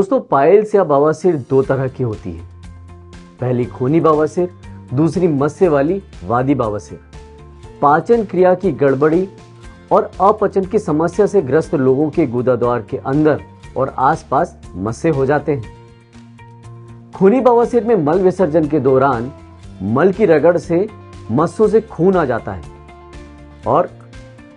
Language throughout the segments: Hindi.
दोस्तों, पाइल्स या बवासीर दो तरह की होती है। पहली खूनी बवासीर, दूसरी मस्से वाली वादी बवासीर। पाचन क्रिया की गड़बड़ी और अपचन की समस्या से ग्रस्त लोगों के गुदाद्वार के अंदर और आसपास मस्से हो जाते हैं। खूनी बवासीर में मल विसर्जन के दौरान मल की रगड़ से मस्सों से खून आ जाता है और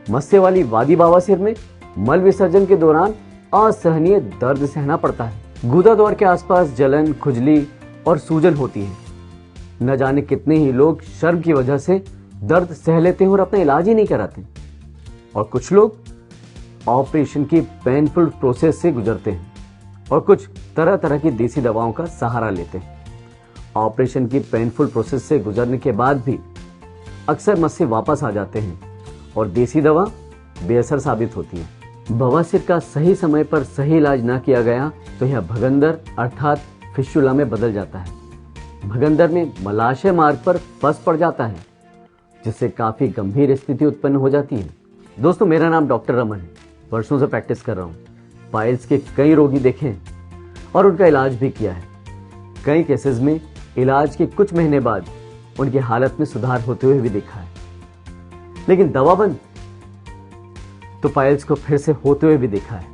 मस्से वाली वादी बवासीर में मल विसर्जन के दौरान असहनीय दर्द सहना पड़ता है। गुदाद्वार के आसपास जलन, खुजली और सूजन होती है। न जाने कितने ही लोग शर्म की वजह से दर्द सह लेते हैं और अपना इलाज ही नहीं कराते, और कुछ लोग ऑपरेशन की पेनफुल प्रोसेस से गुजरते हैं और कुछ तरह तरह की देसी दवाओं का सहारा लेते हैं। ऑपरेशन की पेनफुल प्रोसेस से गुजरने के बाद भी अक्सर मस्से वापस आ जाते हैं और देसी दवा बेअसर साबित होती है। बवासीर का सही समय पर सही इलाज न किया गया तो यह भगंदर अर्थात फिस्टुला में बदल जाता है। भगंदर में मलाशय मार्ग पर पस पड़ जाता है, जिससे काफी गंभीर स्थिति उत्पन्न हो जाती है। दोस्तों, मेरा नाम डॉक्टर रमन है। वर्षों से प्रैक्टिस कर रहा हूँ। पाइल्स के कई रोगी देखे हैं और उनका इलाज भी किया है। कई केसेस में इलाज के कुछ महीने बाद उनकी हालत में सुधार होते हुए भी देखा है। लेकिन दवा बंद तो पाइल्स को फिर से होते हुए भी देखा है।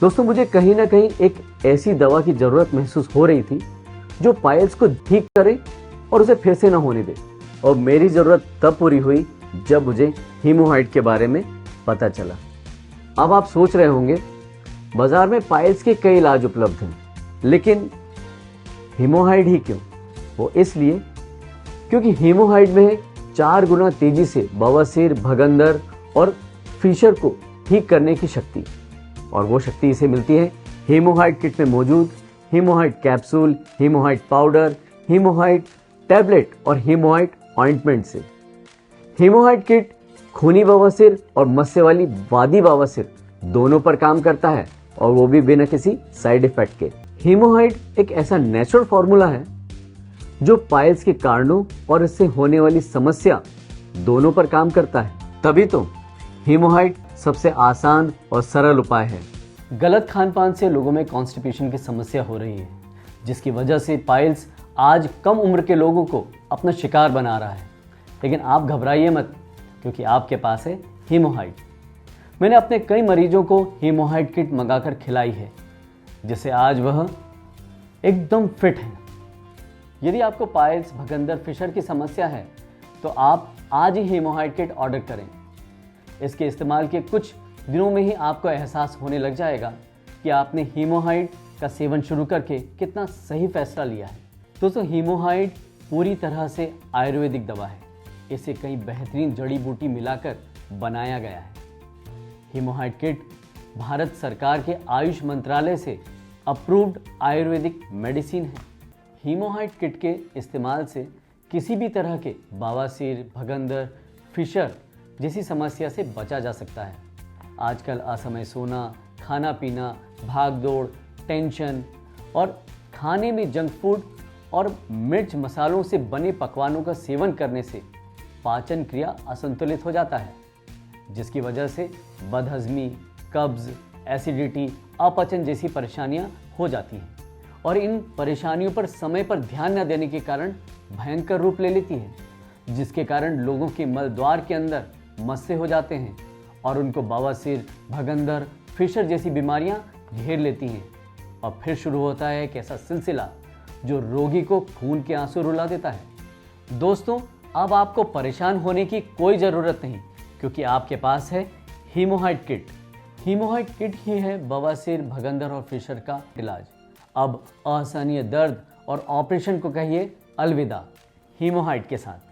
दोस्तों, मुझे कहीं ना कहीं एक ऐसी दवा की जरूरत महसूस हो रही थी जो पाइल्स को ठीक करे और उसे फिर से ना होने दे। और मेरी जरूरत तब पूरी हुई जब मुझे हीमोहाइड के बारे में पता चला। अब आप सोच रहे होंगे, बाजार में पाइल्स के कई इलाज उपलब्ध हैं, लेकिन हीमोहाइड ही क्यों? वो इसलिए क्योंकि हीमोहाइड में 4 गुना तेजी से बवासीर, भगंदर और फिशर को ठीक करने की शक्ति, और वो शक्ति इसे मिलती है हीमोहाइड किट में मौजूद हीमोहाइड कैप्सूल, हीमोहाइड पाउडर, हीमोहाइड टैबलेट और हीमोहाइड ऑइंटमेंट से। हीमोहाइड किट खूनी बवासीर और मस्से वाली वादी बवासीर दोनों पर काम करता है, और वो भी बिना किसी साइड इफेक्ट के। हीमोहाइड एक ऐसा नेचुरल फॉर्मूला है जो पाइल्स के कारणों और इससे होने वाली समस्या दोनों पर काम करता है। तभी तो हीमोहाइड सबसे आसान और सरल उपाय है। गलत खान-पान से लोगों में कॉन्स्टिपेशन की समस्या हो रही है, जिसकी वजह से पाइल्स आज कम उम्र के लोगों को अपना शिकार बना रहा है। लेकिन आप घबराइए मत, क्योंकि आपके पास है हीमोहाइड। मैंने अपने कई मरीजों को हीमोहाइड किट मंगाकर खिलाई है, जिससे आज वह एकदम फिट है। यदि आपको पाइल्स, भगंदर, फिशर की समस्या है तो आप आज ही हीमोहाइड किट ऑर्डर करें। इसके इस्तेमाल के कुछ दिनों में ही आपको एहसास होने लग जाएगा कि आपने हीमोहाइड का सेवन शुरू करके कितना सही फैसला लिया है। दोस्तों, हीमोहाइड पूरी तरह से आयुर्वेदिक दवा है। इसे कई बेहतरीन जड़ी बूटी मिलाकर बनाया गया है। हीमोहाइड किट भारत सरकार के आयुष मंत्रालय से अप्रूव्ड आयुर्वेदिक मेडिसिन है। हीमोहाइड किट के इस्तेमाल से किसी भी तरह के बवासीर, भगंदर, फिशर जैसी समस्या से बचा जा सकता है। आजकल असमय सोना, खाना पीना, भाग दौड़, टेंशन और खाने में जंक फूड और मिर्च मसालों से बने पकवानों का सेवन करने से पाचन क्रिया असंतुलित हो जाता है, जिसकी वजह से बदहजमी, कब्ज, एसिडिटी, अपचन जैसी परेशानियां हो जाती हैं। और इन परेशानियों पर समय पर ध्यान न देने के कारण भयंकर रूप ले लेती है, जिसके कारण लोगों के मल द्वार के अंदर मस्से हो जाते हैं और उनको बवासीर, भगंदर, फिशर जैसी बीमारियां घेर लेती हैं। और फिर शुरू होता है एक ऐसा सिलसिला जो रोगी को खून के आंसू रुला देता है। दोस्तों, अब आपको परेशान होने की कोई ज़रूरत नहीं, क्योंकि आपके पास है हीमोहाइड किट। हीमोहाइड किट ही है बवासीर, भगंदर और फिशर का इलाज। अब असहनीय दर्द और ऑपरेशन को कहिए अलविदा हीमोहाइड के साथ।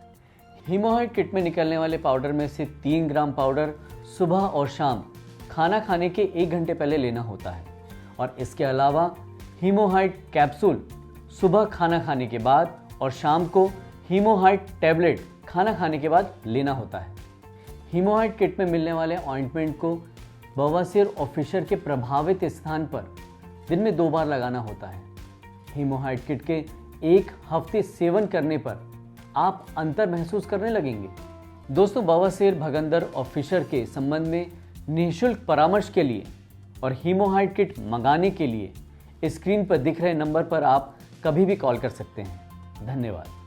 हीमोहाइड किट में निकलने वाले पाउडर में से 3 ग्राम पाउडर सुबह और शाम खाना खाने के 1 घंटे पहले लेना होता है, और इसके अलावा हीमोहाइड कैप्सूल सुबह खाना खाने के बाद और शाम को हीमोहाइड टैबलेट खाना खाने के बाद लेना होता है। हीमोहाइड किट में मिलने वाले ऑइंटमेंट को बवासीर और फिशर के प्रभावित स्थान पर दिन में 2 बार लगाना होता है। हीमोहाइड किट के 1 हफ्ते सेवन करने पर आप अंतर महसूस करने लगेंगे। दोस्तों, बवासीर, भगंदर और फिशर के संबंध में निःशुल्क परामर्श के लिए और हीमोहाइड किट मंगाने के लिए स्क्रीन पर दिख रहे नंबर पर आप कभी भी कॉल कर सकते हैं। धन्यवाद।